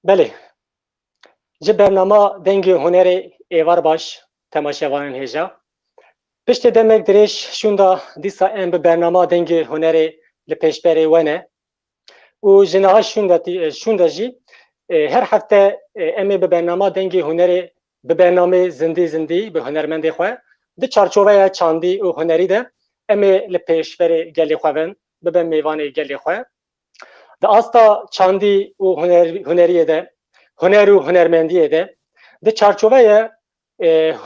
بله ji bernama dengê hunerê êvar baş temaşevanên hêja. Piştî demek dirêj şûnda dîsa em bi bernama dengê hunerê li pêşberê we ne û ji niha şûnda jî her hefte em ê bi bernama dengê hunerê bi bernamê zindî zindî bi hunermendê xwe di çarçoveya çandî û hunerî de em ê li pêşverê gelê xwe bin bibin mêvanê gelê xwe. Di asta çandî û huneriyê de huner û hunermendiyê de di çarçoveya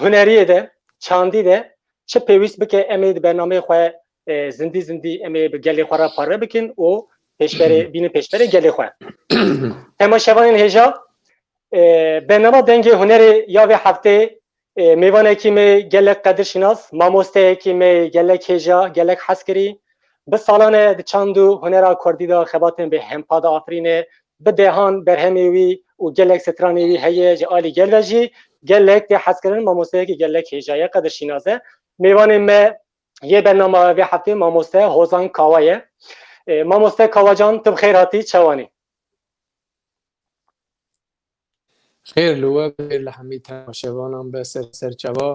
huneriyê de çandî de çi pêwîst bike em ê di bernameyê xwe zindî zindî em ê bi gelê xwe re parve bikin û pêşberê bînin pêşberê gelê xwe. Temaşevanên hêja bernama dengê hunerê ya vê heftê mêvanekî me gelek qedirşînas, mamosteyekî me gelek hêja, gelek hez kirî. Bi salan e di çand û hunera Kurdî de xebatên bi hempa da afirîne, bi dehan berhemê wî û gelek stranê wî heye ji alî gel ve jî gelek tê hezkirin mamosteyekî gelek hêjaya qedirşînas e. Mêvanên me yê bernama vê heftê mamoste Hozan Kawa ye. Mamoste Kawacan tu bi xêr hatî çawanî. خیر لوه بیر لحمی تماشاوانم به سرچوا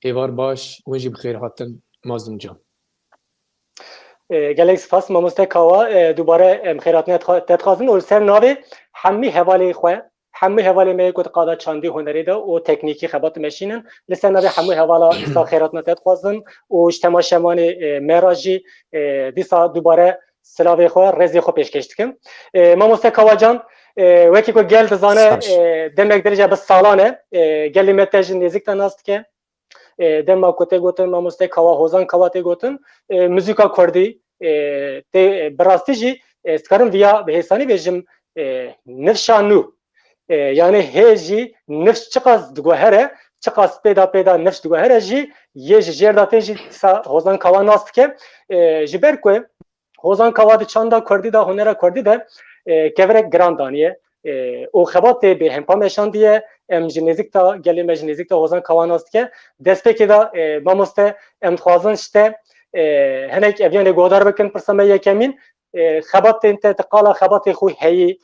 ایوار باش ونجی بخیر هاتن مازم جان gelek spas mamoste Kawa dubare em xêratine tetxazin û ser navê hemî hevalê xwe hemî hevalê me ku qada çandî hunerê de û teknîkî xebat meşînin li ser navê hemî hevala dîsa xêratine tetxazin û ji temaşemanê me ra jî dîsa dubare silavê xwe rêzê xwe pêşkêş dikim. Mamoste Kawacan wekî ku gel dizane demek derece bi salan e gelê me te ji nêzik te nas dike. Dema ku tê gotin mamoste Kawa Hozan Kawa tê gotin müzîka Kurdî tê bi rastî jî dikarim viya bi hêsanî bêjim nifşa nû yani hê jî nifş çi qas diguhere çi qas pêda nifş diguhere jî yê ji jêr da tê jî Hozan Kawa nas dike ji ber ku Hozan Kawa di çanda Kurdî da hunera Kurdî de keverek giran daniye û xebatê bi hempa meşandiye em ji nêzik ta gelê me ji nêzik ta Hozan Kawa nas dike destpêkê da mamoste em dixwazin işte hinek evyanê godar bikin pirsa me yekemîn xebatên te qala xebatê xwe heyî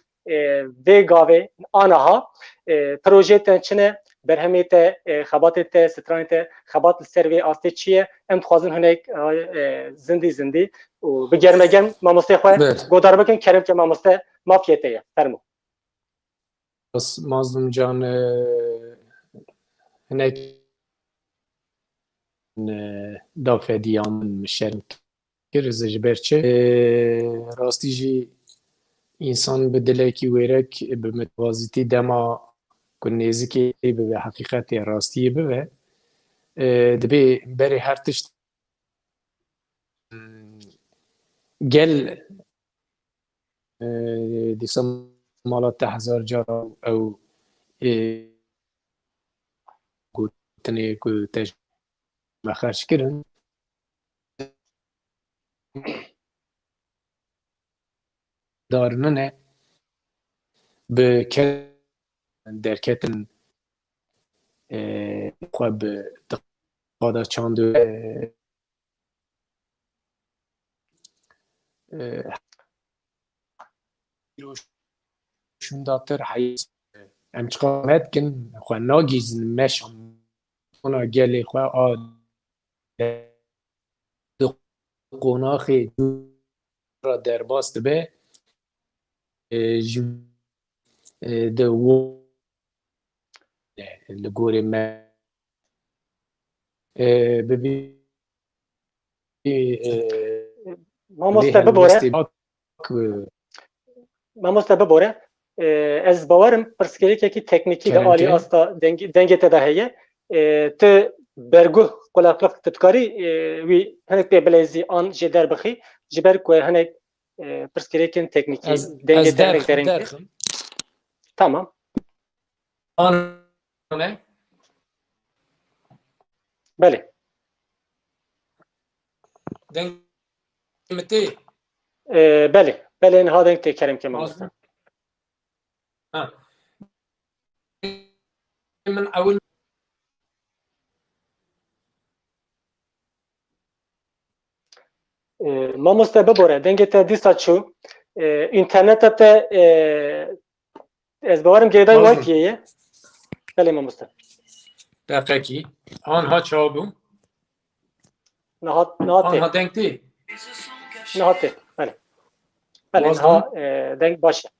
vê gavê anaha projê te çi ne berhemê te xebatê te stranê te xebat li ser vê astê çi ye em dixwazin hinek zindî zindî û bi germegerm mamostê xwe godar bikin kerimke mamoste mafyê te ye fermû. مازم جان هناك دافدیان مشارک کرز جبرچه راستی جی انسان به دلکی ویرک به متوازیتی دما کنیزی که به حقیقت راستی به دبی بری هر تشت گل دیسم مالات 1000 جارا او گوتنی که تج مخرج کردن دارنه به که درکتن خواب قادا چاندو شون داتر حیث ام چقامت کن خواه ناگیزن مشم اونا گلی خواه دو قناخی را در باست به دو لگوری ما ببی mamoste bibore ez bawerim pirsgirêkekî teknîkî de alî asta dengê te de heye tu berguh qulaqliq tu dikarî wî hinek pê bilezî an jê derbixî ji ber ku hinek pirsgirêkên teknîkî dengê te hinek dereng tamam belê belê belê niha deng tê kerimke mamoste من اول mamoste bibore dengê te dîsa çû înterneta te از باورم گیدای وایتیه بله ماموستا دقیقی آنها چابو نهات آنها دنگتی نهاته بله بله وازدم؟ نها دنگ باشه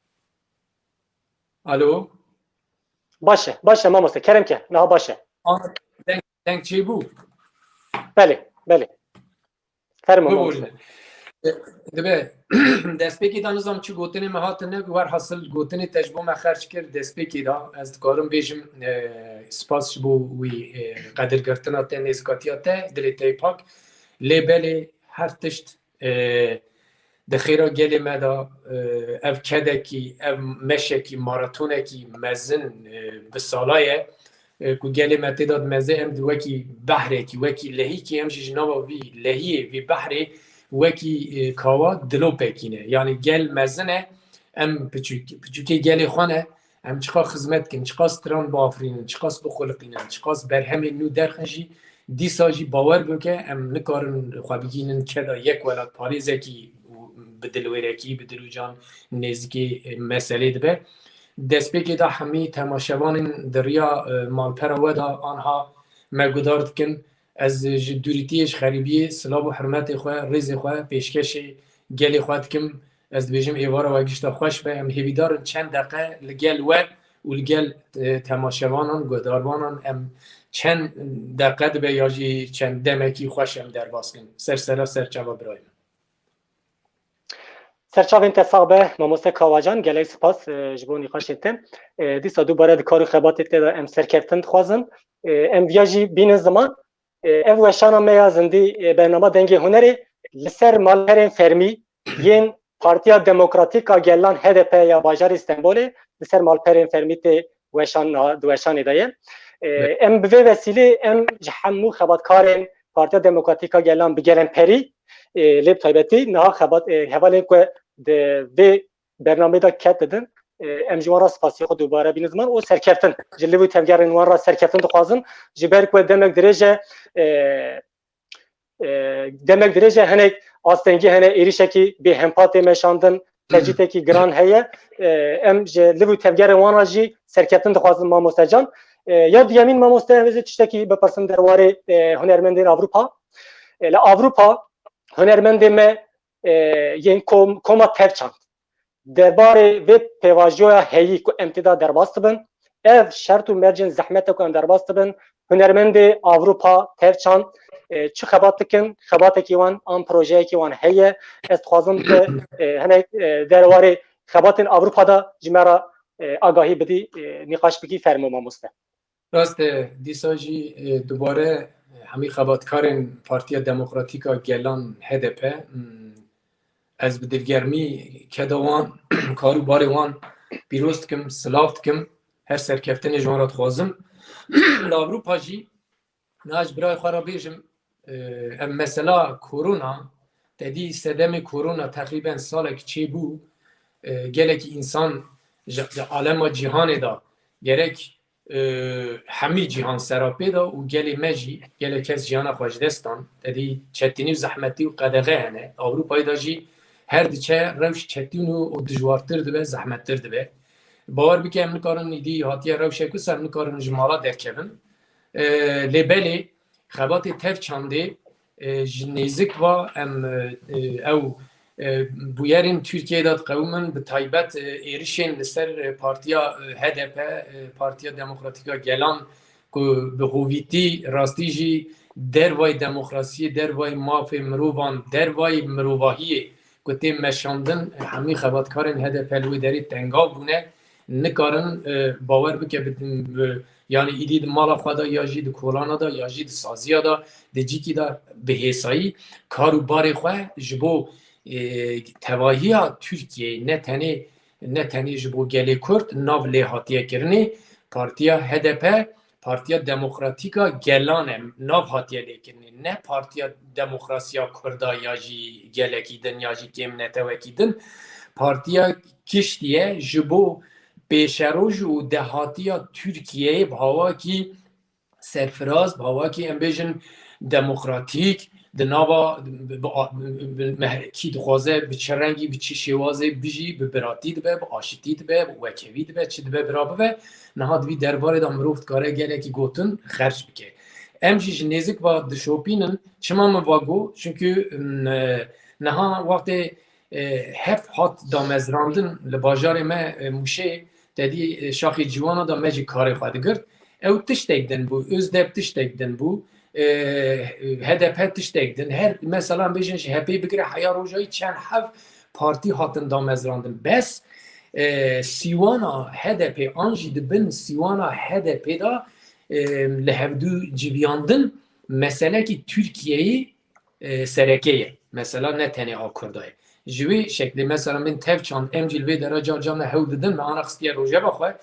الو باشه ماموستا کرم که نها باشه آنها دنگ چی بو بله فرمو ماموستا ببورید دبه دست پیکی دا نظام چی گوتنی مهات نه ور حاصل گوتنی تجربه ما خرج کرد دست پیکی دا از کارم بیشم سپاس بو وی قدر گرتنا تا نزکاتیات دلی تی پاک لیبلی هر تشت دخیرا گلی مدا اف کدکی اف مشکی ماراتونکی مزن بسالایه کو گلی متی داد مزه ام دو وکی بحری کی وکی لهی کی ام جنابا وی لهی وی بحری وکی کاوا دلو پکینه یعنی گل مزنه ام پچوکی گلی خانه ام چقا خدمت کن چقا ستران بافرین چقا بخلقینه چقا برهم نو درخنجی دی ساجی باور بکه ام نکارن خوابگینن کدا یک ولاد پاریزه کی بدلویرکی بدلو جان نزدیکی مسئله دبه دست بگی دا همی تماشاوان دریا مالپر و دا آنها مگودارد کن از دوریتیش خریبی سلام و حرمت خواه ریز خواه پیشکش گلی خواه کم از بیجم ایوارا و گشتا خوش به هم هیویدارن چند دقیقه لگل و لگل تماشاوانان گوداروانان هم چند دقیقه به یاجی چند دمکی خوش هم در باز کن سر جواب برایم سرچاو انتصابه ماموستا کاواجان گلی سپاس جبو نقاشتن دیسا دوباره دکارو خباتت دا ام سرکفتن خوازم ام ویاجی بین زمان او وشانا میا زندی برنامه دنگی هنری لسر مالپرین فرمی ین پارتیا دموکراتیکا گلان HDP یا باجار استانبول لسر مالپرین فرمی تی وشان دایه ام به وسیله ام جحمو خباتکارین پارتیا دموکراتیکا گلان بگلن پری لیب تایبتی نه خبات حواله که د برنامه دا کت دادن ام جوارا سپاسی خود دوباره بین زمان و سرکفتن جلوی تفگرین وان را سرکفتن دخوازم جبر که دمک درجه هنگ آستنگی هنه ایریشه کی به همپات مشاندن تجیته کی گران هیه ام جلوی تفگرین وان را جی سرکفتن دخوازم ما مستجان یا دیامین ما مستجان تشتکی بپرسم درباره هنرمندان اروپا اروپا هنرمند ما ین کوما تفچاند درباره و پیواژویا هیی کو امتداد درباست بن اف شرط و مرجن زحمت کو درباست بن هنرمند اروپا تفچاند چه خبات کی وان آن پروژه کی وان هیه استخوازم که هنه درباره خبات اروپا دا جمرا آگاهی بدی نقاش بگی فرمو ما مسته راست دیساجی دوباره همی خباتکارن پارتیا دموکراتیکا گلان HDP از بدرگرمی کدوان کارو باروان بیروست کم سلافت کم هر سرکفتن جوانات خوازم لاوروپا جی ناج برای خوارا بیجم مثلا کورونا تدی سدم کورونا تقریبا سالک چی بو گلک انسان عالم و جهان دا گرک همی جهان سراپی دا و گلی مجی گلی کس جهان خوش دستان تدی چتینی و زحمتی و قدغه هنه اروپای دا جی هر دیچه روش چتین و دجوارتر دبه زحمتتر دبه باور بکه هم نکارن نیدی هاتیه روشه کس هم نکارن جمالا درکبن لیبلی خبات تف چانده نزیک و او بویرین ترکیه داد قومن به تایبت ایریشین لسر پارتیا HDP پارتیا دموکراتیکا گلان که به هویتی راستی جی دروای دموکراسی دروای ماف مروان دروای مروواهیه که تیم مشاندن همی خباتکارن HDP لوی داری تنگاو بونه نکارن باور بکه یعنی ایدید مالا خدا یا جید کولانا دا یا جید سازیا دا دجیکی دا به حسایی کارو بار خواه جبو تواهی ترکیه نه تنی جبو گلی کرد ناو لیهاتیه کرنی پارتیا HDP پارتیا دموکراتیکا گلانه ناو هاتیه لیکرنی نه پارتیا دموکراسیا کردا یا جی گلکی دن یا جی کم نتوکی دن پارتیا کشتیه جبو پیشروج و دهاتیا ترکیه بهوا کی سرفراز بهوا کی امبیژن دموکراتیک دناوا کی دخوازه به چه رنگی به چه شوازه بیجی به براتی دبه به آشتی دبه به وکوی دبه چه دبه برابه نها دوی درباره دا مروفت کاره گله کی گوتن خرج بکه ام جی نزیک و دشوپینن چما من واگو چونکه نها وقت هف هات دا مزراندن لباجار ما موشه تدی شاخی جوانا دا مجی کار خواهد گرد او تشتک دن بو öz dep tiştek den bu HDP tiştek den her mesela bejin HDP bigire haya rojayı çen hav parti hatın da mezrandın bes Siwana HDP anji dibin Siwana HDP da lehevdu civiyandın mesele ki Türkiye'yi serekeye mesela ne tane akurdayı جوی شکلی مثلا من تفچان امجیل وی درجه جامعه هوددن به آن اخستیار روژه بخواه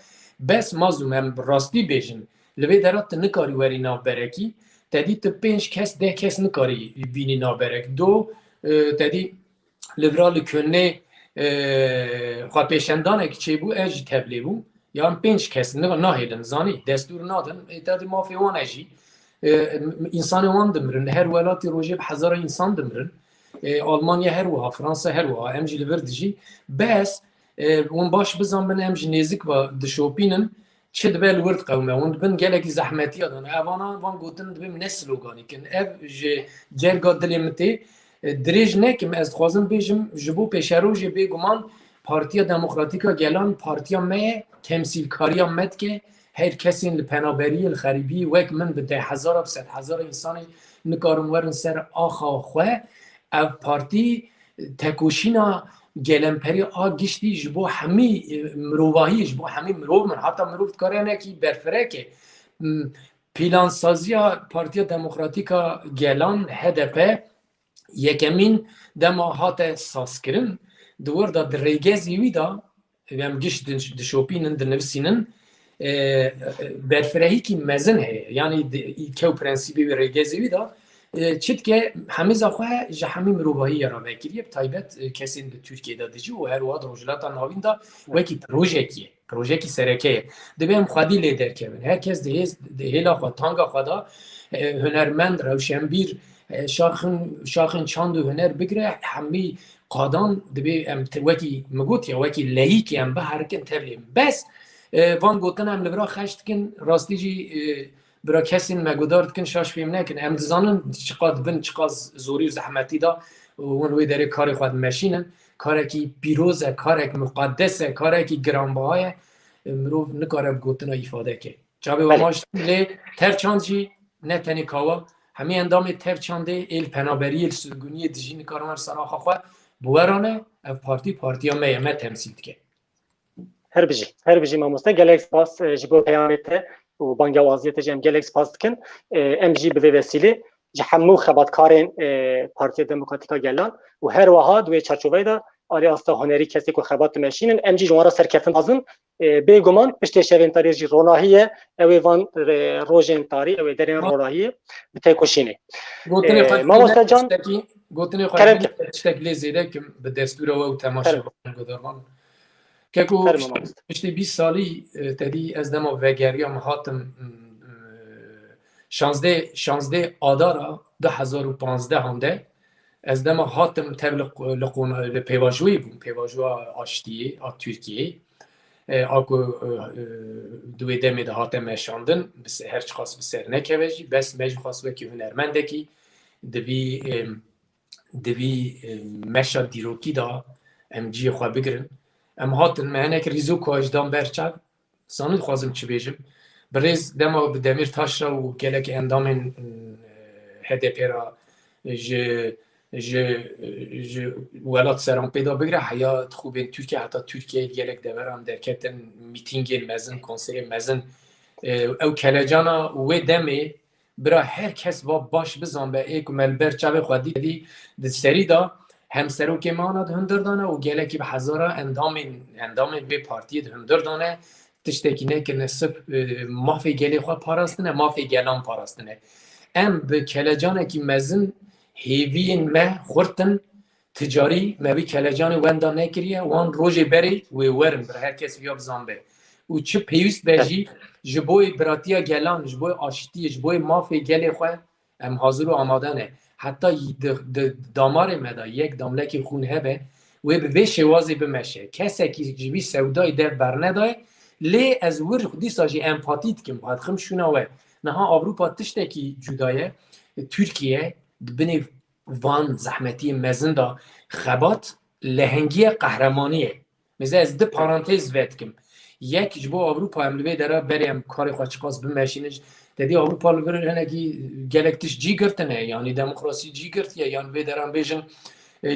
بس مازوم هم راستی بیشن لوی درات نکاری وری نابرکی تدی تو 5 کس 10 کس نکاری بینی نابرک دو تدی لورال کنه خواه پیشندانه که چه بو اجی تبلی بو یا هم 5 کس نهیدن زانی دستور نادن تدی مافی وان اجی انسان وان دمرن هر ولاتی روژه به هزار انسان دمرن آلمانیا هر وها فرانسه هر وها امجی لور دیجی بس اون باش بزن بن امجی نزیک و دشوپینن چه دبل ورد قومه اون بن گلکی زحمتی آدن اوانا وان گوتن دبیم نسلوگانی کن اف جرگا دلیمتی دریج نکم از خوازم بیجم جبو پیشروج بیگمان پارتیا دموکراتیکا گلان پارتیا مه تمثیل کاریا مد که هر کسی لپنابری الخریبی وک من به 10,000 100,000 انسانی نکارم ورن سر آخا خواه اف پارتی تکوشینا گلمپری آگشتی جبو همی مروواهی جبو همی مرو من حتی مروفت کاره نه کی برفره که پیلان سازی پارتی دموکراتیکا گلان HDP یکمین دماهات ساز کرن دور دا درگزی وی دا هم گشت دشوپینن دنفسینن برفرهی کی مزن ہے یعنی که پرنسیبی و رگزی وی دا چیت که همه زخواه جه همه مروبایی را بکریه تایبت کسی در ترکیه دا دیجی و هر واد روجلات ناوین دا وکی پروژه کی سرکه دبیم خودی لیدر کبن هر کس دهیلا خود تانگا خدا هنرمند روشنبیر شاخن چاند و هنر بگره همه قادان دبیم وکی مگوت یا وکی لهی که هم به هرکن تبلیم بس وان گوتن هم لبرا خشت کن راستی جی برای کسی مگودارد کن شاش فیم نکن هم دزانن چقدر بن چقدر زوری و زحمتی دا اون وی داره کار خود مشینن کاری که پیروزه کاری که مقدسه کاری که گرانبهای مروف نکاره بگوتن ایفاده که جابه و ماش لی ترچانجی نه تنی کاوا همین اندام ترچانده ایل پنابری ایل سرگونی دیجی نکارمار سراخ خواه بورانه اف پارتی هم میمه تمثیل که هر بجی ماموسته گلکس پاس جبو پیامته و بانگا وازیت جم گلکس پاس کن ام جی به وسیله جحمو خباتکارن پارتی دموکراتیکا گلان و هر واحد و چارچوبه دا آری استا هنری کسی که خبات ماشینن ام جی جوارا سرکتن ازن به گمان پشت شوین تاریخی روناهیه او وان روزن تاریخ او درین روناهیه بتکوشینه ماموسته جان گوتنی خواهی تشتکلی زیده که به دستور او تماشا گذارمان که پشتی 20 سالی تدی از دما وگریا مهاتم 16 آدارا 2015 هنده از دما هاتم تبلق لقون پیواجوی بود پیواجوا آشتیه آ ترکیه آگو دوی دمی ده هاتم مشاندن بس هر چخواست بسر نکوشی بس مجم خواست وکی هنرمنده کی دوی مشا دیروکی دا ام جی خواه بگرن ام هاتن معنی که ریزو که اجدام برچه ساند خوازم چی بیجم بریز دما به دمیر تاش را و گله که اندام HDP را ولات سران پیدا بگره حیات خوبین ترکیه حتی ترکیه گلک دورم در کتن میتینگ مزن کنسر مزن او کلجانا و دمی برای هر کس و باش بزن به ایک مل برچه خودی دی سری دا همسرو که ماند هندردانه و گله که به هزارا اندام به پارتی هندردانه تشتکینه که نصف مافی گلی خواه پاراستنه مافی گلان پاراستنه ام به کلجانه که مزن هیوین مه خورتن تجاری مبی کلجان وندا نکریه وان روژه بری و ورم بر هر کس بیاب زنبه و چه پیوست بجی جبوی براتیا گلان جبوی آشتی جبوی مافی گلی خواه ام حاضر و آماده نه حتی دامار مدا یک داملکی خون هبه و به شوازی بمشه کسی که جوی سودای ده برندای لی از ور خودی ساجی امپاتیت که مخاطب خم شونه و نها اروپا تشته کی جدایه ترکیه بنی وان زحمتی مزندا خبات لهنگی قهرمانیه مثل از ده پارانتز ویدکم یک جبو اروپا املوی داره بریم کاری خواهد چقاس بمشینش دیدی اروپا لور هنگی گلکتش جی گرتنه یعنی دموکراسی جی گرتیه یعنی وی دارن بیشن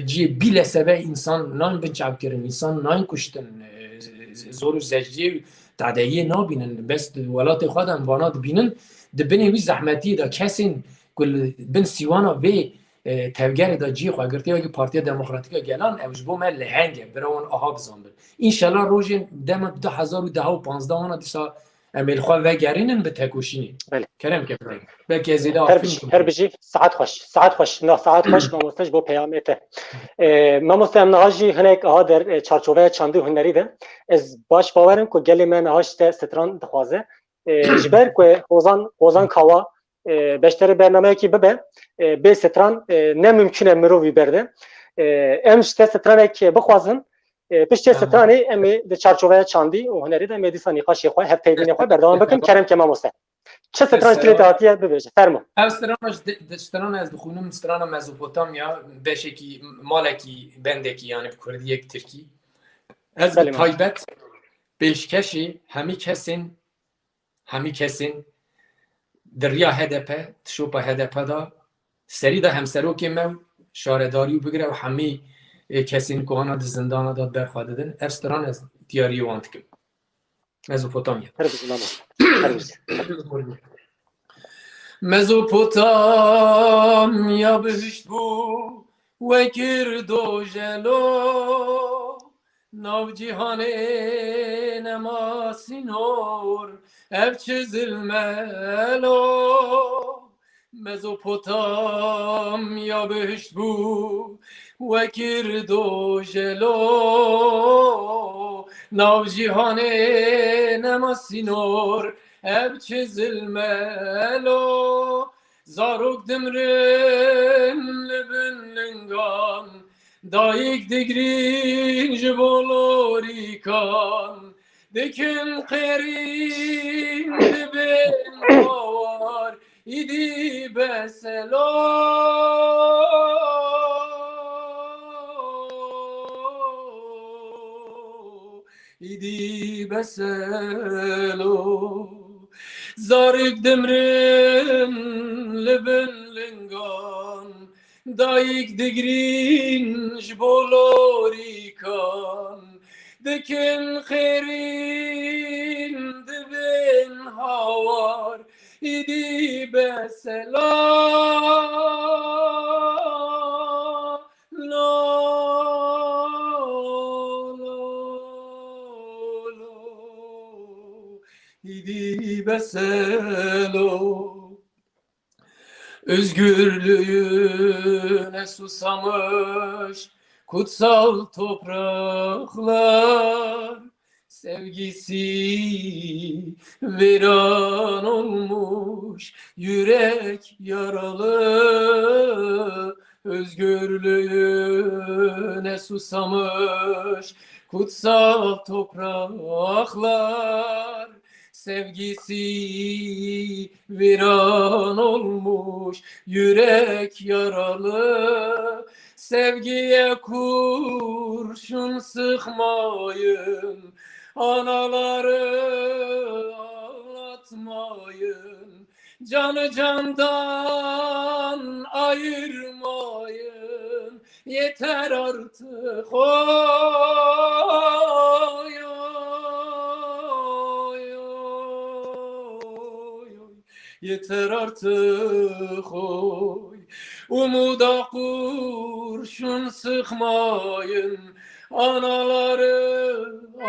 جی بیل سبه انسان ناین بچاب کردن انسان ناین کشتن زور و زجدی تعدیه نابینن بس ولات خودم وانات بینن دبنی وی زحمتی دا کسین کل بن سیوانا وی تفگر دا جی خواهد گرتی اگه پارتی دموکراتیکا گلان اوش بو من لهنگه براون آها بزنبر انشالله روزین دم 2015 آنا دیسا امیل خواه و گرینن به تکوشینی کرم که برای بلکه زیده آفرین هر بجی ساعت خوش نه ساعت خوش ماموستش بو پیامته ماموست ام نهاجی هنک ها در چارچوبه چاندی هنری ده از باش باورم که گلی من نهاجت ستران دخوازه جبر که حوزان کاوا بیشتر برنامه کی ببه به ستران نه ممکنه مروی برده امش ستران که بخوازن پشت سترانی امی در چارچوبه چاندی و هنری ده مدیسا نقاشی خواه هر پیبینی خواه بردوام بکن کرم که ماموسته چه ستران کلی دهاتیه ببیشه فرمو ستران از بخونم ستران مزوپوتامیا بشکی مالکی بندکی یعنی بکردی یک ترکی از تایبت پیشکشی همی کسین دریا هدپه تشوپا هدپه دا سری دا همسرو که مو شارداریو بگره و همی کسین که هانا دا زندانا داد برخواه دادن افستران از دیاری وانت کم مزوپوتامیا مزوپوتامیا بهشت بو و کردو جلو ناو جیهان نماسینور اف چزل ملو مزوپوتامیا بهشت بو و کردو جلو ناو جیهان نماسینور اب چزل ملو زاروک دمرن لبن لنگان دایک دگرین جبولوری کان دکن قرین دبن هوار ایدی بسلو ایدی بسلو زارک دمرن لبن لنگان دایک دگرین جبولوری کان دکن خیرین دبن هاوار ایدی بسلا İdi beselo özgürlüğüne susamış kutsal topraklar sevgisi viran olmuş yürek yaralı özgürlüğüne susamış kutsal topraklar sevgisi viran olmuş yürek yaralı sevgiye kurşun sıkmayın anaları ağlatmayın canı candan ayırmayın yeter artık oy yeter artık oy umuda kurşun sıkmayın anaları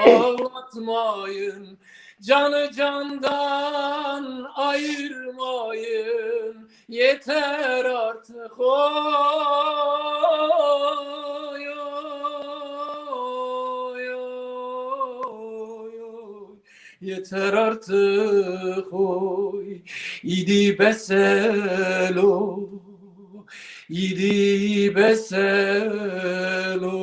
ağlatmayın canı candan ayırmayın yeter artık oy yeter artık oy ایدی بسلو ایدی بسلو.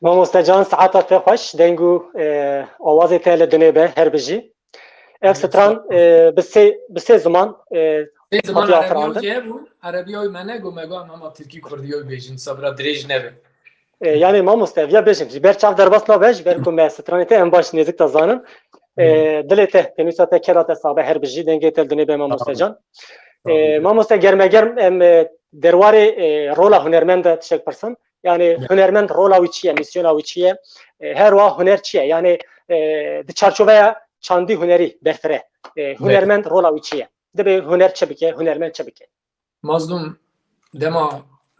مامۆستا جان سعاتە پێ خۆش دەنگ و ئاوازی تێ لە دنێ بێ هەر بژی ئەف ستران bi sê ziman زمان هاتیە عربی afirandin. های بو عربی های منه گو مگام اما ترکی کردی های بیجین صبرا درێژ نبه. Yani mamoste ya bêjim ji ber çav derbas nabe ji ber ku me stranê te em baş nêzik te zanin dilê te pênûsa te kera te sabe her bijî dengê te dinê be mamoste can. Mamoste germegerm em derwarê rola hunermend de tişek pirsin. Yani hunermend rola wî çi ye, misyona wî çi ye, her wa huner çi ye? Yani di çarçoveya çandî hunerî berfire hunermend rola wî çi ye? Dibe huner çi bike, hunermend çi bike? مازلوم دما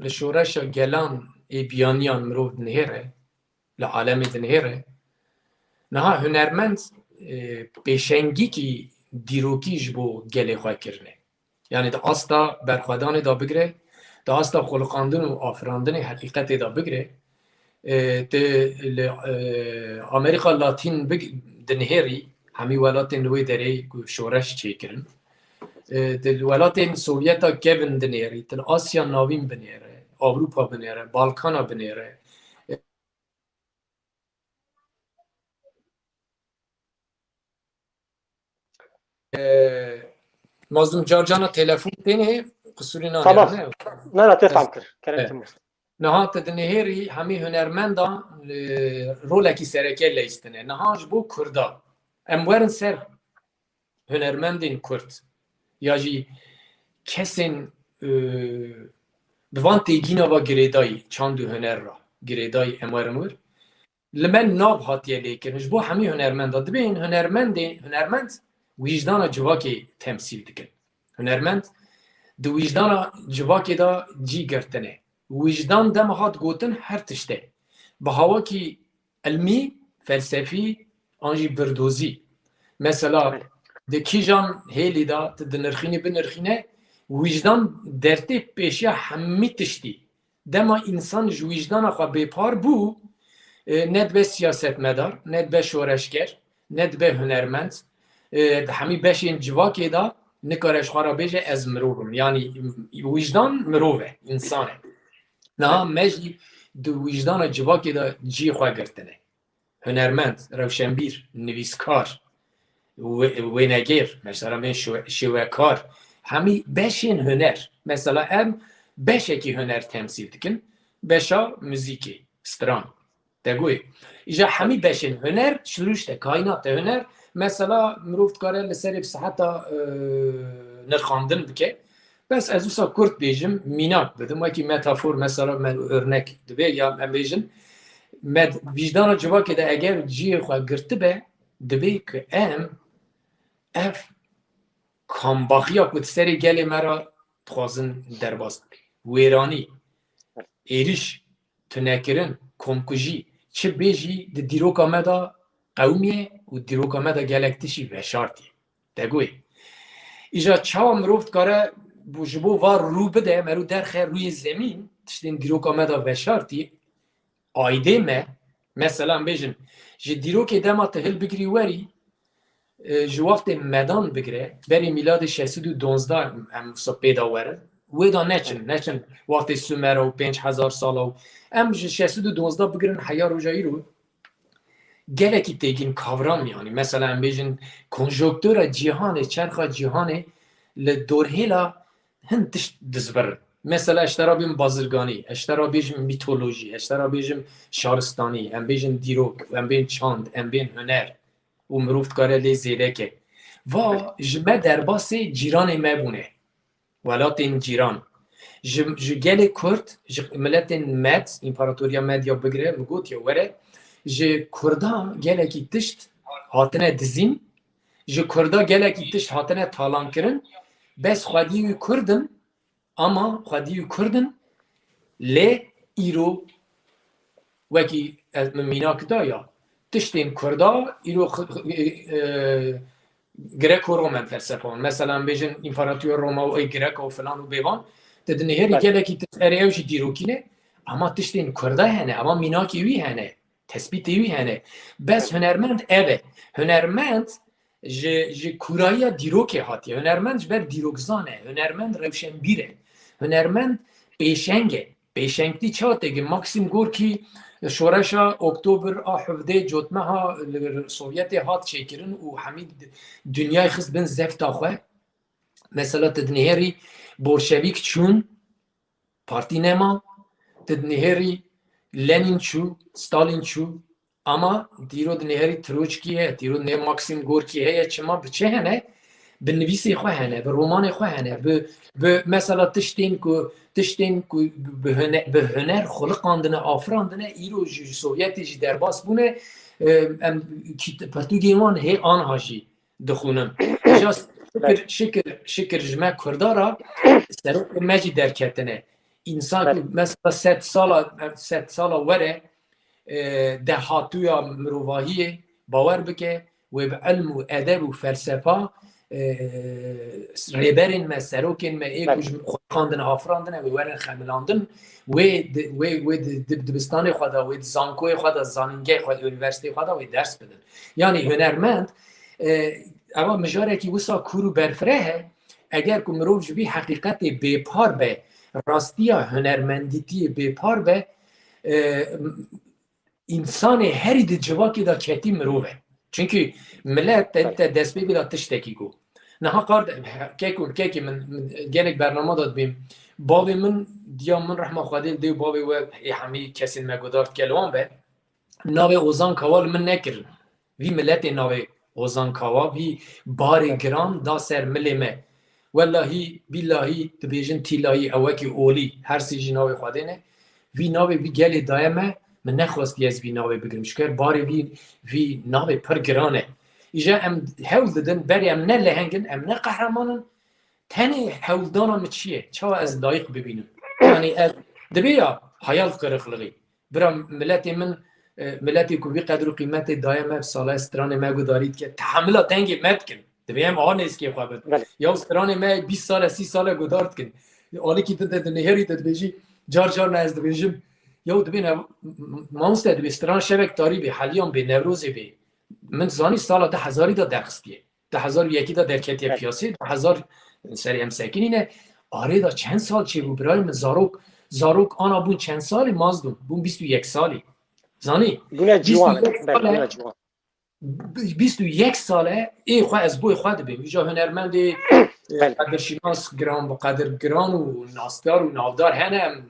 لشورش گلان ای بیانیان مرو نهره لعالم نهره نها هنرمند پیشنگی کی دیروکیش بو گله خواه کرنه یعنی دا استا برخوادان دا بگره دا استا خلقاندن و آفراندن حقیقت دا بگره ده امریکا لاتین دنهری همی ولاتین نوی داره شورش چی کرن الولايات السوفيتا كيفن دنيري آسيا ناوين بنيره أوروبا بنيره بالكانا بنيره مازلوم جارجانا تلفون تینه قصوری Tamam. نه Ne tefam kir. Kerem نها تدنهری همی هنرمندا رولکی سرکه لیستنه نها جبو کردا امورن سر هنرمندین کرد یا جی kesin bivante gina va giredayî çandû huner ra giredayî emarmur li me nav hatiye lêkirin ji bo hemî hunermenda dibên hunermend wîjdana civakê temsîl dikin hunermend di wîjdana civakê da cî girtine wîjdan dema hat gotin her tişte bi hawakî ilmî felsefî an jî birdozî mesela di kîjan hêlî da tu dinirxînî binirxîne وجدان درته پیشیا همی تشتی دما انسان جو وجدان خو بپار بو ند به سیاست مدار ند به شورشگر ند به هنرمند همی بشین جواکی دا نکارش خورا بیجه از مروهم یعنی وجدان مروه انسانه نه مجی دو وجدان جواکی دا جی خو گرتنه هنرمند روشنبیر نویسکار وینگر مثلا من شوکار همی beşin hüner. Mesela em beşeki hüner temsil dikin. Beşa müziki, stran. Deguy. İja hemi beşin hüner, şuruşte kainat hüner. Mesela mruft kare liseri sahata nırkandın dike. Bes ez usa kurt bejim minak dedim. Vaki metafor mesela men örnek dibe ya em bejim. Med vicdana civake de eğer ciye xwe girti be dibe ki em ev کامباخیا کود سری گلی مرا تخوازن درباز ویرانی ایریش تنکرن کمکوژی چه بیجی دی دیروکا مدا قومیه و دیروکا مدا گلکتشی و شارتی دگوی ایجا چاو مروفت کاره بوجبو وار رو بده مرو درخه روی زمین تشتین دیروکا مدا و شارتی آیده مه مثلا بیجن جی دیروکی دما تهل بگری وری جو وقت مدان بگیره بری میلاد 612 هم پیدا وره ویدا نچن وقت سومر و 5000 سال و هم 612 بگیرن حیا روجایی رو گله کی تگین کاوران یعنی مثلا هم بیجن کنجکتور جهان چرخ جهان لدورهلا هنتش دزبر مثلا اشترا بیم بازرگانی اشترا بیجم میتولوژی اشترا بیجم شارستانی هم بیجن دیروک هم بین چاند هم بین هنر و مروفت کاره لی زیده که و جمع در باس جیران ما بونه ولاتین جیران جگل کرد ملت مد امپراتوریا مدیا بگره مگوت یا وره کردان گله کی تشت هاتنه دزین کردان گله کی تشت هاتنه تالان کرن بس خودیو کردن اما خودیو کردن لی ایرو وکی میناک دایا تشتین کردا ایرو گرک و رومن فلسفان مثلا بیجن امپراتور روما و ای گرک و فلان و بیوان تدنی هری گله کی تریوش دیروکینه اما تشتین کردا هنه اما میناکی وی هنه تثبیت وی هنه بس هنرمند اوه هنرمند ji kuraya dîrokê hatiye. Hunermend ji ber dîrokzan e, hunermend rewşenbîr e, hunermend pêşeng e. Pêşengtî çawa tê Maksim Gorkî şoreşa Oktober a hevdê cotmeha li Sovyetê hat çêkirin û hemî dünyayê xist bin zefta xwe. Mesela ti dinêherî Bolşevîk çûn, partî nema, ti dinêherî Lenin çû, Stalin çû, ama dîro dinêherî Troçkî heye, dîro dinêherî Maksim Gorkî heye, çima bi çi hene? Bi nivîsê xwe hene, bi romanê xwe hene, bi mesela tiştên ku bi huner xwe afirandine, îro ji Sovyetê jî derbas bûne, em pirtûkên wan hê aniha jî dixwînin. Ja şikir ji me Kurdara serokên me jî derketine. İnsan ku mesela 100 sala were dehatuya mirovahiyê bawer bike wê bi ilm û edeb û felsefa rêberên me, serokên me ê ku ji xwendine afirandine wê werin xemilandin wê di dibistanê xwe da, wê di zankoyê xwe da, zanîngehê xwe, üniversiteyê xwe da wê ders bidin. Yani hunermend ama mijarekî wisa kûr û berfireh he, eger ku mirov ji vî heqîqetê bêpar be, rastiya hunermendîtiyê bêpar be, insanê herî di civakê da ketî mirov e. Çünkü millet te dest pê bida tiştekî got. Niha qar kekê min gelek bername da dibêm. Bavê min diya min rehma Xwedê dê bavê we hemî kesên me gudart kelwan be. Navê Ozan Kawa li min nekirin. Vî milletê navê Ozan Kawa, vî barê giran da ser milê me. Wellahî billahî dibêjin tîlayî ewekî olî her sî jî navê Xwedê ne. Vî navê vî gelê daye me min nexwestiye ez vî navê bigirim. Şikar barê vî navê pir giran e. İja em hewl didin berê em ne lehengin, em ne qehremanin, tenê hewldana me çi ye? Çawa ez layık bibînim? Yani ez dibe ya hayal kırıklığı. Bira milletê min milletê ku vî qedr û qîmetê daye me sala stranê me gudarît ke tehemila dengê me dikin. Dibe em anêzkê xwe bin. Ya stranê me 20 sal 30 sal gudar dikin. Alîkî tu de dinêherî te dibêjî car ne ez dibêjim ya dibîne mamoste dibe stran şevek darî bê heliyan bê Newrozê bê. Min zanî sala 2000 da derxistiye. 2001 da derketiye piyasê, 2000 serê em sekinîne. Arê da çend sal çêbû birayê min zarok ana bûn çend salî maz bûn. Bûn 21 salî. Zanî? Bûne ciwan e. 21 sale ê xwe ez boî xwe dibêm. Îja hunermendê qedirşînas giran bi qedir giran û nasdar û navdar hene, em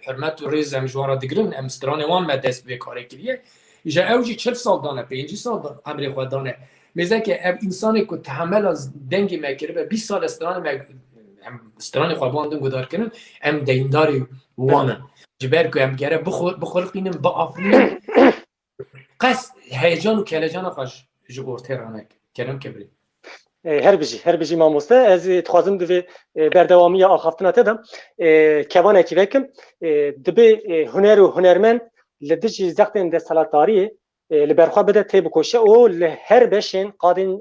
hürmet û rêz em ji wan re digirin, em stranê wan me dest vê karê kiriye. Îja ew jî 40 sal dane, 50 sal emrê xwe dane. Mêzeke ev insanê ku tehemela dengê me kiribe 20 sal stranê me em stranê xwe bandin gudarkirin, em deyindarê wan in. Ji ber ku em gere bixwiliqînin, biafirînin, qes heyecan û kelejana xwe ji ortê ranek. Kerem kebrî. Her bijî mamoste ez dixwazim divê berdewamiya axaftina te de kevanekî vekim dibe huner û hunermend li dijî zextên desthilatdariyê li ber xwe bide tê bikoşe û li her beşên qadên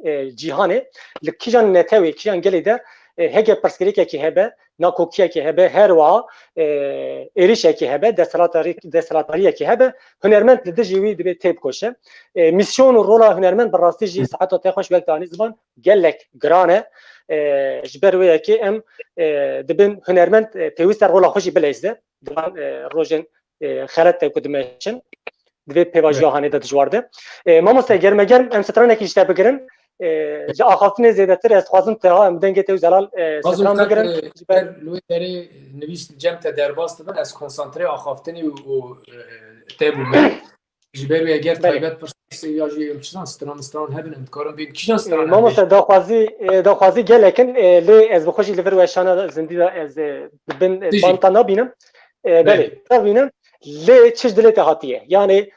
cîhanê li kîjan netewê kîjan gelê de hege pirsgirêkekî hebe, nakokiyekî hebe, her wiha êrişekî hebe, desthilatariyekî hebe, hunermend li dijî wî dibe tê bikoşe. Misyon û rola hunermend bi rastî jî saeta te xweş wek danî ziman gelek giran e. Ji ber wê yekê em dibin hunermend pêwîst e rola xwe jî bilêze. Divan rojên xelet te ku dimeşin divê pêvajoya hanê de dijwar de. Mamoste germegerm em stranekî ji te bigirin. Ji axaftinê zêdetir ez dixwazim teha em dengê te û zelal stran bigirin. Ji ber lû derê nivîs cem te derbas dibin, ez konsantrê axaftinê û te bûme. Ji ber wê eger taybet pirsê ya jî em çilan stran hebin em dikarin bînin kîjan stran. Mamoste daxwazî gelekin lê ez bixwe jî li vir weşana zindî da ez dibin banta nabînim. Belê nabînim lê çi dilê te hatiye. Yani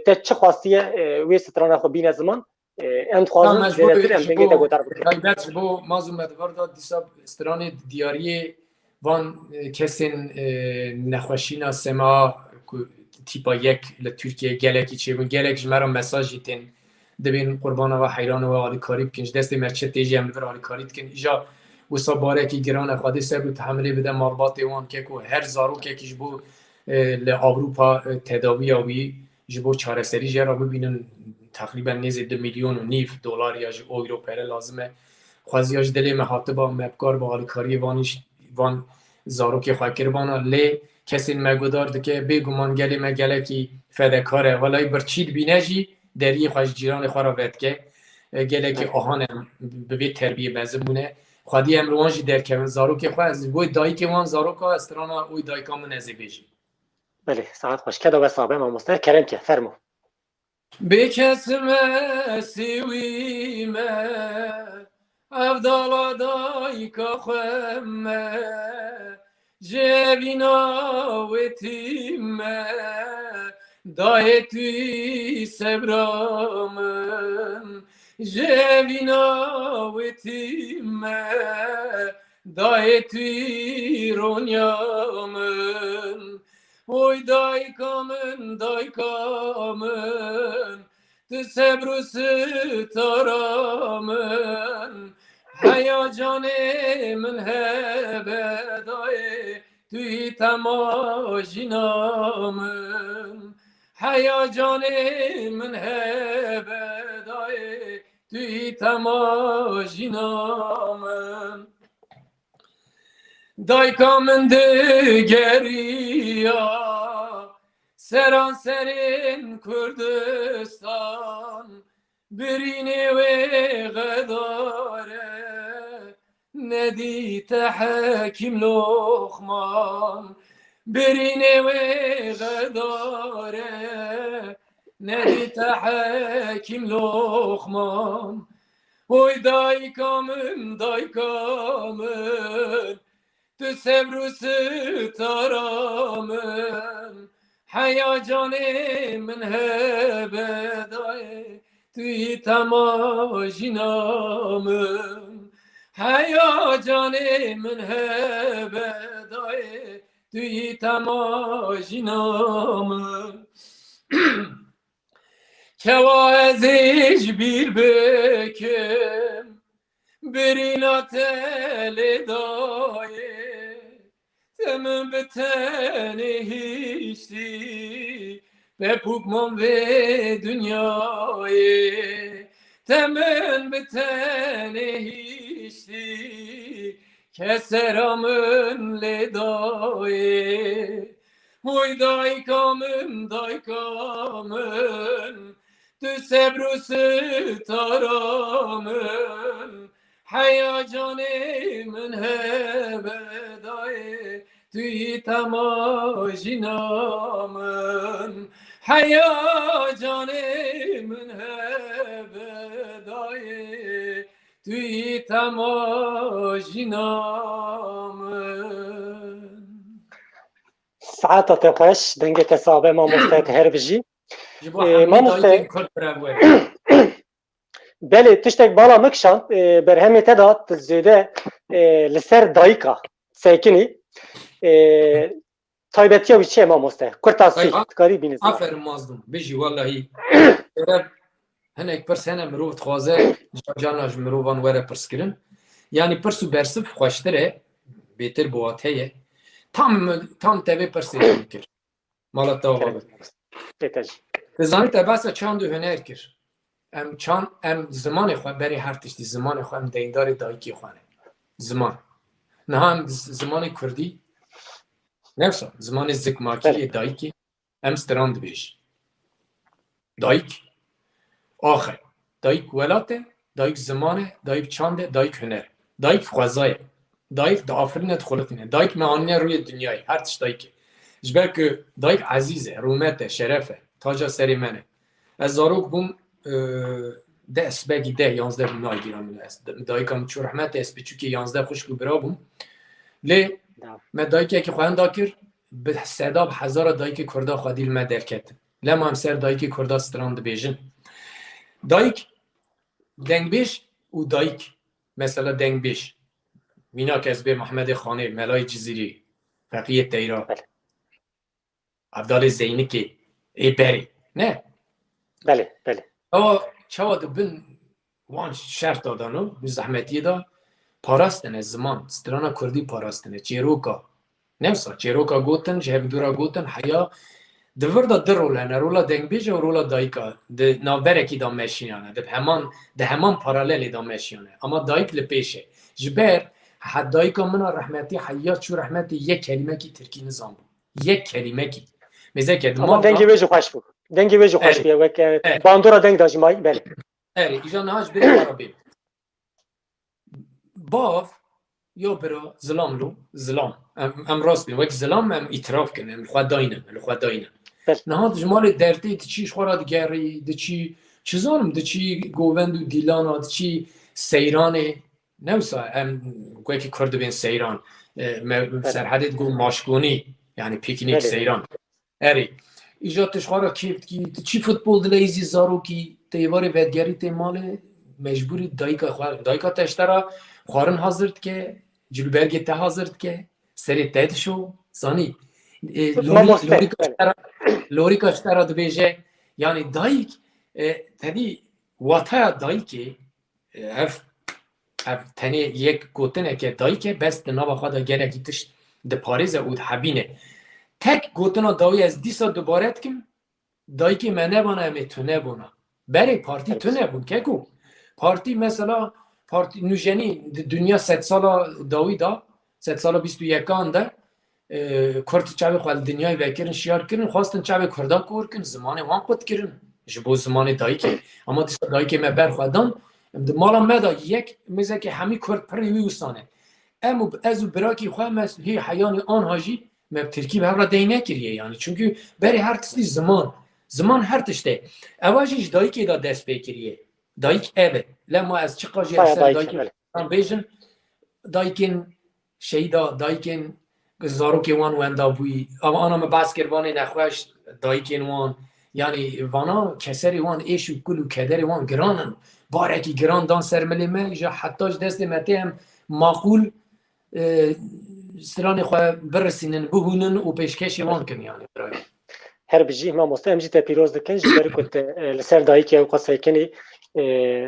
te çi xwastiye wê strana xwe bîne ziman em dixwazin zêdetir em dengê te guhdar bikin. Taybet ji bo mazûm medvar da dîsa stranê diyariyê van kesên nexweşîna sema ku tîpa yek li Tirkiye gelekî çêbûn, gelek ji me re mesajî tên dibên qurbana ve heyran ve alîkarî bikin, ji destê me çi tê jî em li vir alîkarî dikin. Îja wisa barekî giran e Xwedê sebr û tehemilê bide malbatê wan ke ku her zarokekî ji bo li Avrupa tedawiya wî ji bo çareserî jê re bibînin تقریبا نزدیک 2.5 میلیون دلار یا یورو پره لازمه خوازیاش دلی مهاتبا مبکار با حالکاری وان زاروک خواکر بانا لی کسی مگودار دکه بگمان گلی مگله کی فدکاره ولای برچید بینجی دری خوش جیران خورا ود که گله کی آهان به تربیه مزمونه خودی امروانجی در که زاروک خو از وی دایی که وان زاروک استرانا وی دایی کامن از بیجی بله ساعت خوش کدا بسابه ما مستر کرم که فرمو بکسمه سیویمه افضل دایی که خومه جوینا و تیمه دای توی سبرامن جوینا و تیمه دای توی رونیامن oy dai kamen tu sebrus taramen hayacanı min hebe dai tu tamajinamen hayacanı min hebe dai tu tamajinamen dai kamen de geriya seran serin Kürdistan birine ve gadare nedite hakim Lokman birine ve gadare nedite hakim Lokman oy dai kamen tu sebrus taramen hayacanı min hebe dai tu tamajinamen hayacanı min hebe dai tu tamajinamen kevazic bir bekim birina teli dai Temün biteni hiçti ve pukman ve dünyayı Temün biteni hiçti keseramın ledayı Oy daykamın tü sebrusu taramın hayacanımın hebedayı tüy tamajinamın hayacanımın hebedayı tüy tamajinamın ساعت خوش دنگ تصابه ما مستر هر بجی ما مستر بله تشتک بالا مکشان برهمی تداد زیده لسر دایکا سیکنی تایبتی ها چیه ما مستر کرتاسی کاری بینید آفرین مازدم بجی والله هنک پرس هنه مروفت خوازه جاناج مروفان وره پرس کرن یعنی پرسو برسف خوشتره بهتر بواتهیه tam teve perseguir kir. Mala tava. Betaj. Tezani te basa çand hüner kir. Em çand em zamanı xwe beri her tiştî zamanı xwe em deyndari dayikî xwe ne. Zaman. Niha em zamanı Kurdî nefsa zamanı zikmakî dayikî em strand dibêj. Dayik axir. Dayik welate, dayik zamanı, dayik çande, dayik hüner. Dayik xwezayê. دایک د آفرینت خلقینه دایک معانی روی دنیای هر چی دایک جبر که دایک عزیزه رومته شرفه تاج سری منه از زاروک بوم ده اسبگی ده 11 نای گیرم است دایکم چو رحمت اس بچوکی 11 خوش کو برا بوم لی ما دایکی که خوان داکر به صدا هزار دایک کردا خودیل ما درکت لما هم سر دایک کردا ستراند بیژن دایک دنگبیش و دایک مثلا دنگبیش مینا کسبه محمد خانه ملای جزیری فقیه تیرا عبدال زینکی ای بری نه بله بله اما چوا دبن وان شرط دادانو به زحمتی دا پاراستنه زمان سترانا کردی پاراستنه چیروکا نمسا چیروکا گوتن جهب دورا گوتن حیا دور دا در رول هنه رولا دنگ بیجه و رولا دایکا ده نابرکی دا مشینانه ده همان پاراللی دا مشینانه اما دایک لپیشه جبر حد دایکا منا رحمتی حیات شو رحمتی یک کلمه کی ترکی نظام بود یک کلمه کی میزه که اما دنگی ویجو خوش بود دنگی ویجو خوش بیه وک باندورا دنگ داشت مای بله ایجا نهاش بری عربی باف یا برا ظلام لو ظلام ام راست بیم وک ظلام ام اعتراف کنه ام خود داینه نهاد جمال درتی چیش خوراد گری د چی چیزانم د چی گووند و دیلانا د چی سیرانه نوسا ام گویا که کرد بین سیران سرحدت گو ماشگونی یعنی پیکنیک سیران اری ایجاد تشخارا کیفت کی چی فوتبال دلیزی زارو کی تیوار ودگری تیمال مجبوری دایکا تشترا خوارن حاضرد که جلوبرگ ته حاضرد که سری تد شو زانی لوری کاشترا دو بیجه یعنی دایک تدی واتا دایکی اف تنی یک گوتنه که دایک بس نوا خدا گرکی تش د پاریز او حبینه تک گوتنا داوی از دیسا دوباره کم دایکی منه بانه امی تو نبونه بری پارتی تو نبون که کو پارتی مثلا پارتی نوجنی دنیا 100 سال داوی دا 100 سال 21 ده کرد چاوی خال دنیای وکرن شیار کردن خواستن چاوی کردا کور کن زمان وان قد کردن جبو زمان دایکی اما دیسا دایکی من بر خودم مالا مدا یک میزه که همی کرد پریوی وستانه امو ازو براکی خواه مثل هی حیان آن هاجی مب ترکیب هر را دینه کریه یعنی چونکه بری هر تستی زمان هر تشته اواجیش دایکی دا دست بکریه دایک اوه لما از چه قاجی اکثر دایکی بیشن دایکین شیدا دایکین زاروکی وان وندا بوی اما آنها مباس کروانه نخواهش دایکین وان یعنی وانا کسری وان ایشو کلو کدری وان گرانن بارکی گران دان سرملی من جا حتاش دست متی هم معقول سرانی خواه برسینن بهونن و پیشکشی وان کن یعنی هر بجی ما مستهم جیت پیروز دکن جبر کت لسر دایی که قصه کنی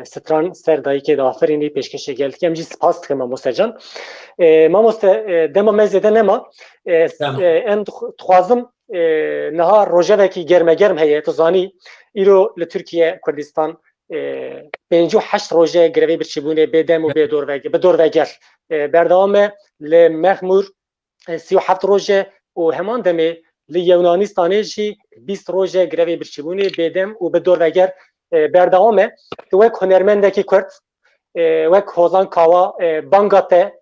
ستران سر دایی که دافرینی پیشکشی گلت که امجی سپاس که ما مستجان ما مست دما مزیده نما ام خوازم نها روژه وکی گرم هیه تو زانی ایرو لترکیه کردستان 58 روژه گروی برچیبونه بدم و به دور وگر بردام لمخمور 37 روژه و همان دمه لیونانیستانه جی 20 روژه گروی برچیبونه بدم و به دور وگر بردامه تو وک هنرمنده کی کرد وک هوزان کاوا بانگاته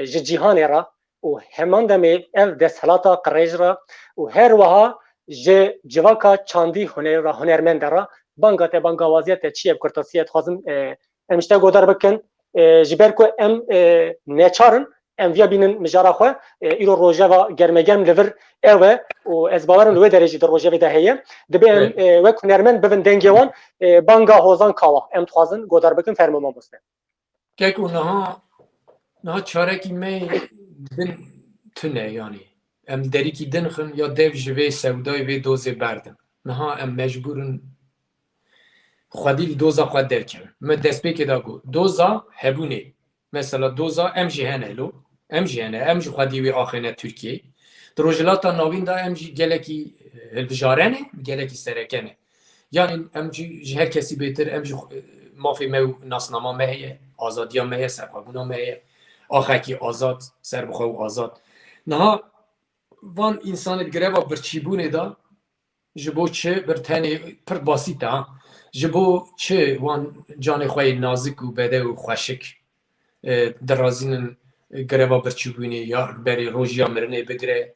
جهان را و همان دمه ال دسلاتا قریج را و هر وها جواکا چاندی هنرمنده را بانگاته بانگاوازیت چیه کرتاسیت خازم امشته گودار بکن جبر کو ام نچارن ام ویا بینن مجارا خو ایرو روجا و گرم لور اوه و از باورن لو درجه در روجا ده هي دبم و هنرمند ببن دنگوان بانگا هوزان کاوا ام خازن گودار بکن فرموما بوسته که نه چارکی می بن تنه یعنی ام دری کی دنخن یا دیو جوی سودای وی دوزه بردن نه ام مجبورن خودی دوزا خود درکن من دست به دا گو دوزا هبونه مثلا دوزا ام جی هنلو ام جی خودی وی آخرین ترکیه دروجلاتا نوین دا ام جی گلکی البجارنه گلکی سرکنه یعنی ام جی هر کسی بهتر ام جی مافی مو ناسنامه مهیه آزادیا مهیه سرخوابونا مهیه آخکی آزاد سربخو آزاد نه وان انسان گره و برچیبونه دا جبو چه برتنی پر باسیتا جبو چه وان جان خوی نازک و بده و خوشک درازین گربا برچوبونی یا بری روژیا مرنه بگره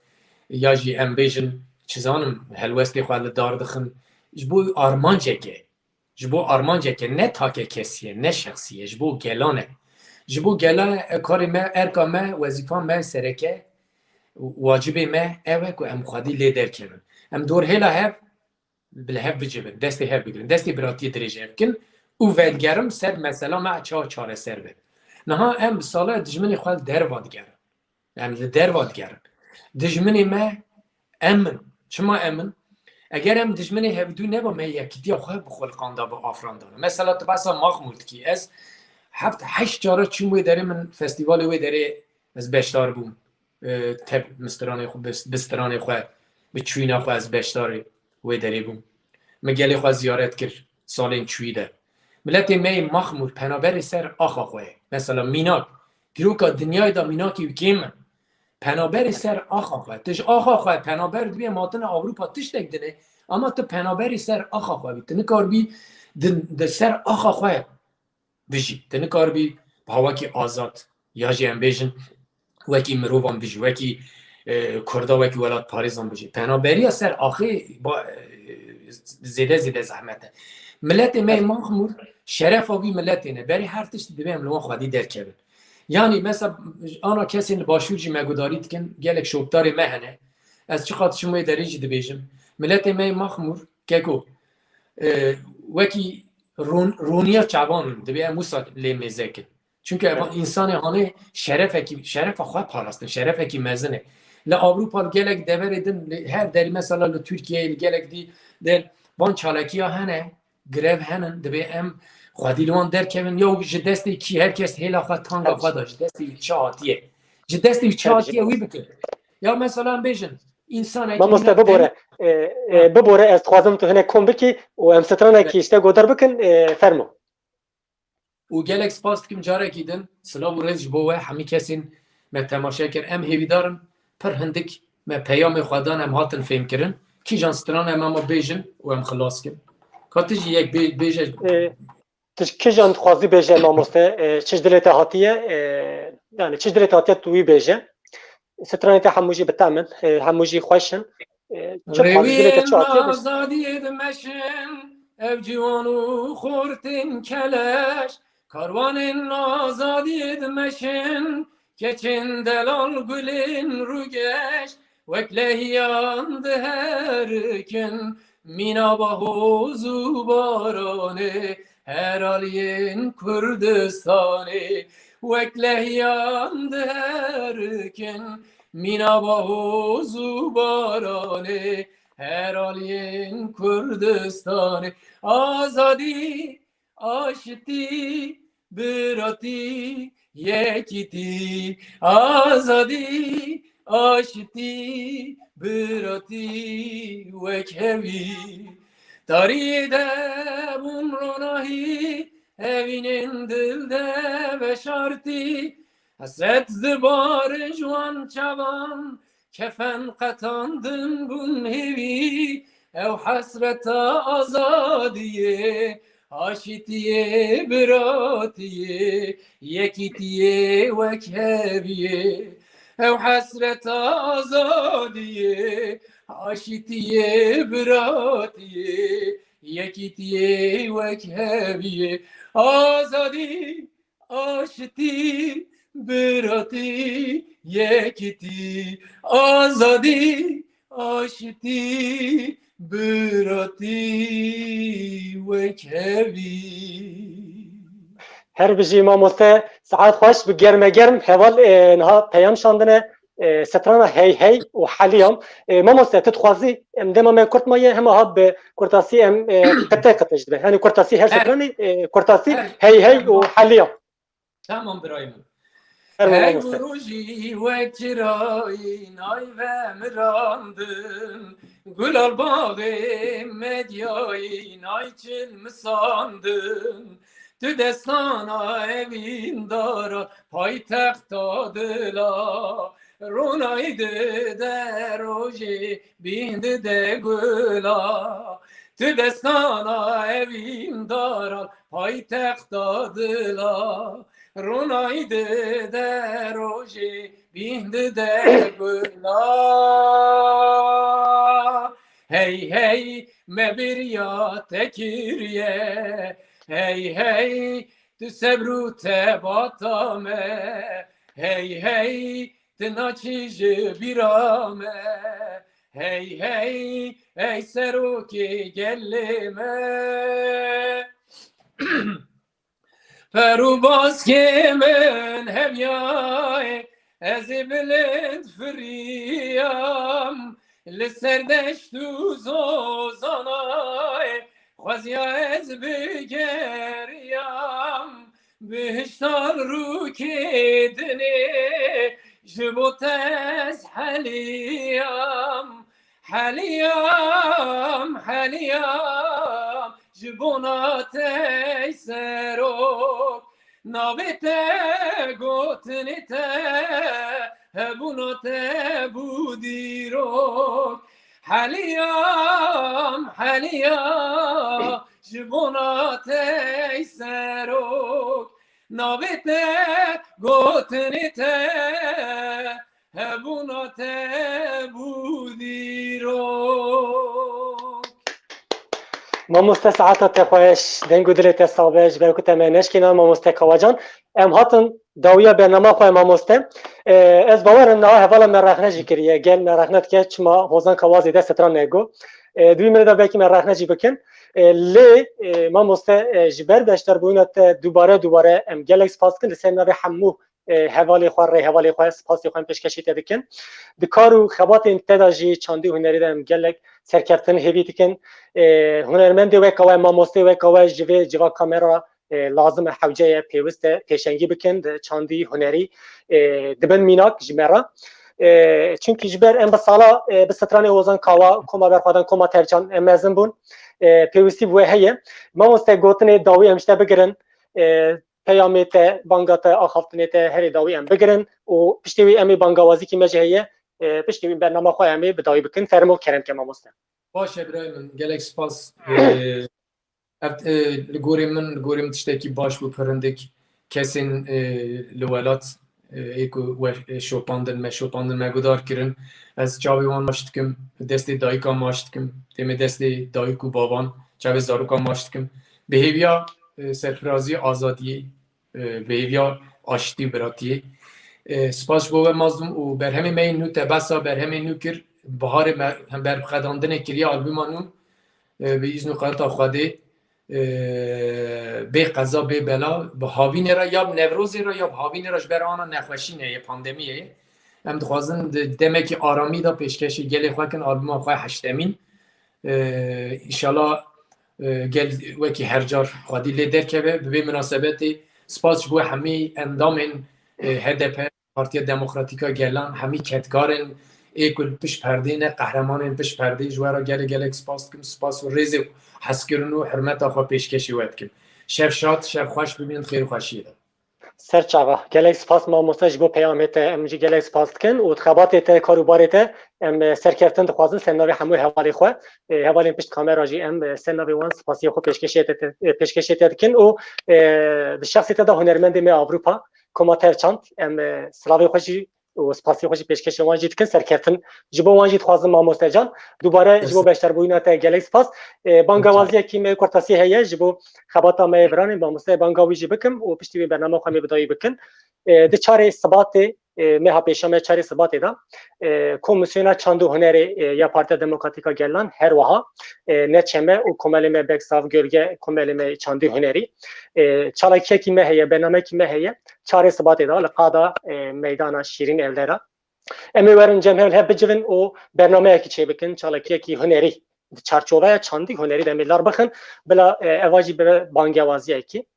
یا جی امبیژن چیزانم هلوستی خواه دار دخن جبو آرمانجه که نه تاکه کسیه نه شخصیه جبو گلانه جبو گلانه کاری من ارکا من وظیفه من سرکه واجبه من اوه که ام خواهدی لیدر کرن ام دور هلا هف بالهف بجيبن دستي هف بگیرن دستی براتي درجه کن او ودگرم سر مثلا ما چاره سر به نها ام ساله دجمنی خال درواد گرم ام درواد گرم دجمنی ما امن چما امن اگر ام دجمنی هفدو نبا ما یکی خواه بخول قاندا با آفران دانه مثلا تو بسا مخمولد کی از 7-8 جاره چون وی داره من فستیوال وی داره از بشتار بوم تب مسترانه خو بسترانه خو و چوینا خو از بشتاری و دری بوم مگلی خو زیارت کرد سال این چویده ملت می مخمور پنابر سر آخا خواه مثلا میناک دیروکا دنیای دا میناکی کیم پنابر سر آخا خواه تش آخا خواه پنابر دوی ماتن آوروپا تش تک دنه اما تو پنابر سر آخا خواه بی تنه کار بی ده سر آخا خواه بجی تنه کار بی باوکی آزاد یا جی ام بیجن وکی مروفان بجی وکی کردا وکی ولاد پاریزان بجی پنابری سر آخی با زیده زحمته ملت می مخمور شرف آوی ملت اینه بری هر تشت دبیم لوان خودی درکبن یعنی مثلا آنا کسی باشور جی مگودارید کن گلک شوبتار مهنه از چه خاطر شما دریجی دبیجم ملت می مخمور که کو وکی رونیا چوان دبیم موسا لیمیزه کن چونکه انسان هانه شرف خواه پاراستن شرف کی مزنه ل اروپا گلک دبردن هر دری مثلا ل ترکیه گلک دی در وان چالکیا هنه گرو هنن دبی ام خودی لوان در کمن یا جدستی کی هر کس هیلا خود تانگا خود داشت دستی چاتیه جدستی چاتیه وی بکن یا مثلا بیشن انسان ما مستبه ببوره از خوازم تو هنه کن بکی و ام سترانه کیشته گودر بکن فرمو و گلک سپاست کم جاره کیدن سلام و رزج بوه همی کسین ما تماشا کر ام هیوی دارن پر هندک ما پیام خودان ام هاتن فهم کرن کی جان سترانه ما بیشن و ام خلاص کن کاتجی یک بیشه کی جان خوازی بیشه ما مسته چش دلت هاتیه yani çiş dile tatiyat tuvi beje سترانه هموجی بتامن هموجی خوشن çok fazla azadi edmeşin ev civanı khurtin keleş karvanın azadi edmeşin keçin delal gülün rugeş veklehiyandı her gün minabahu zubarane her aliyin Kürdistanı veklehiyandı her gün minabahu zubarane her aliyin Kürdistanı azadi aşti birati yekiti azadi aşti birati vekhevi taride bumronahi evinin dilde ve şarti hasret zıbar jwan çavan kefen katandın bun hevi ev hasreta azadiye aşitiye biratiye yekitiye vekheviye ev hasreta azadiye aşitiye biratiye yekitiye vekheviye azadi aşiti birati yekiti azadi aşiti birati vekhevi her biji mamoste saat خوش به گرم گرم حوال نها پیام شاندنه سترانه هی هی و حاليام mamoste تتخوازي ام دما ما كرت مايه هم ها به كرتاسي ام تتقتش به يعني كرتاسي هر سترانه كرتاسي هي هي و حاليام tamam برايم Hey vuruji ve çirayin ay ve mirandın Gül al bağı medyayin ay çil mi sandın Tü destana evin dara paytexta dila Runaydı de roji bindi de güla Tü destana evin dara paytexta dila Runaydı de roji bindi de güla Hey hey me bir ya tekirye Hey hey tu sebru te batame Hey hey te naçiji birame Hey hey ey seruki gellime Ferubaz kemen hemyay Ez bilend friyam Lisserdeş tu zozanay Khwazya ez bigeryam Bihştar rukedine Jibot ez haliyam حليام حليام جبونات سروك نابت قوتنت هبونات بوديروك حليام حليام جبونات سروك نابت قوتنت هبونات بوديروك ما مستساعات تخواهش دنگو دل تصابش برکو تمنش کنن ما مستکاوجان ام هاتن داویا برنامه خواه ما مسته از باورم نه حوالا مرخنه جی کریه گل مرخنه که چما حوزان کوازی دست تران نگو دوی مرده بکی مرخنه جی بکن لی ما مسته جبر داشتر بوینت دوباره ام گلکس پاس کن لسه نوی حمو حوالی خواه ری حوالی خواه سپاسی خواه پیشکشی تدکن دکارو خبات انتداجی چاندی هنری دم گلک سرکرتن هیوی تکن هنرمندی و کوای ماموستی و کوای جوا کامرا لازم حوجه پیوست پیشنگی بکن چاندی هنری دبن میناک جمرا چونکی جبر ام بسالا بستران اوزان کاوا کما برخوادن کما ترجان امازن بون پیوستی بو هه ماموسته گوتنه داوی امشته بگرن پیامت بانگات آخافتنیت هری داوی ام بگرن و پشتوی امی بانگوازی کی مجهیه پشتوی برنامه خواه امی بدایی بکن فرمو کرن که ماموسته باشه برای من گلک سپاس لگوریم تشتکی باش بپرندک کسین لولات ایکو شوپاندن مگودار کرن از چاوی وان ماشتکم دستی دایکا ماشتکم تیم دستی دایکو بابان چاوی زاروکا ماشتکم بهیویا سرفرازی آزادی بهیویا آشتی براتی سپاس بوه مازدوم و بر همه می نو تبسا بر همه نو کر بهار هم بر خداندن کری آلبومانو به ایزنو قرطا خواده به قضا به بلا به هاوین را یا نوروزی را یا هاوین راش بر آنها نخوشینه یه پاندمیه هم دخوازن دمکی آرامی دا پیشکشی گلی خواه کن آلبوم خواه هشتمین انشالله گل وکی هر جار خوادی لیدر که به مناسبتی سپاس بو همی اندام هدف پارتی دموکراتیکا گلان همی کتگارن ایکل پیش پرده نه قهرمان پیش پرده جوارا گل سپاس و ریز حسکرن و حرمت آخوا پیشکشی وید کن شف شاد شف خوش ببینید خیر خوشیده سرچاوا گلک سپاس ما مسج بو پیامت امجی گلک سپاس کن و خبات ته کاروبارت ام سرکرتن دخوازن سناوی همو حوالی خو حوالی پشت کامرا جی ام سناوی وان سپاسی خو پیشکشی کن و به شخصیت ده هنرمند می اروپا کما ترچانت ام سلاوی خوشی و سپاسی خوشی پیشکش وان جیت کن سرکرتن جبو وان جیت خوازن ما مستجان دوباره جبو بیشتر بوینات گلک سپاس بانگوازی کی می کورتاسی هيا جبو خباتا می بران با مست بانگاوی جی بکم و پشتی برنامه خو می بدایی بکن د چاره ثبات مها پیشام چاره ثبات دا کمیسیون چاندو هنری یا پارتی دموکراتیکا گلان هر وها نه چمه و کمل می بکساو گرگه کمل می چاندو هنری چالاکی کی مه برنامه کی مه چاره ثبات دا لقادا میدان شیرین الدرا امی ورن جمهور هب بجون و برنامه کی چه بکن چالاکی کی هنری چارچوبه چاندی هنری دمیلار بخن بلا اواجی به بانگوازی کی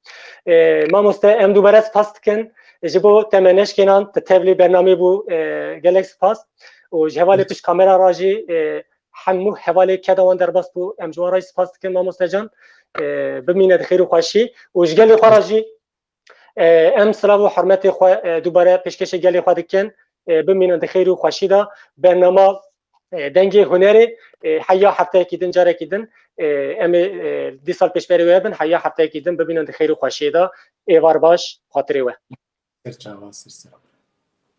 ما مست ام دوباره پاست کن جبو تمنش کنان تبلی برنامه بو گلکس پاس و جوالی پیش کامera راجی همو حوالی کدوان در باس بو ام جوارای پاس کن ما مستجان ببینه خیر و خوشی و جگلی خراجی ام سلام و حرمت خو دوباره پیشکش گلی خو دکن ببینه خیر و خوشی دا برنامه دنگ هنری حیا هفته کیدن جاره کیدن ام دی سال پیش بری وبن حیا هفته کیدن ببینه خیر و خوشی دا ایوار باش خاطری و سرچاوا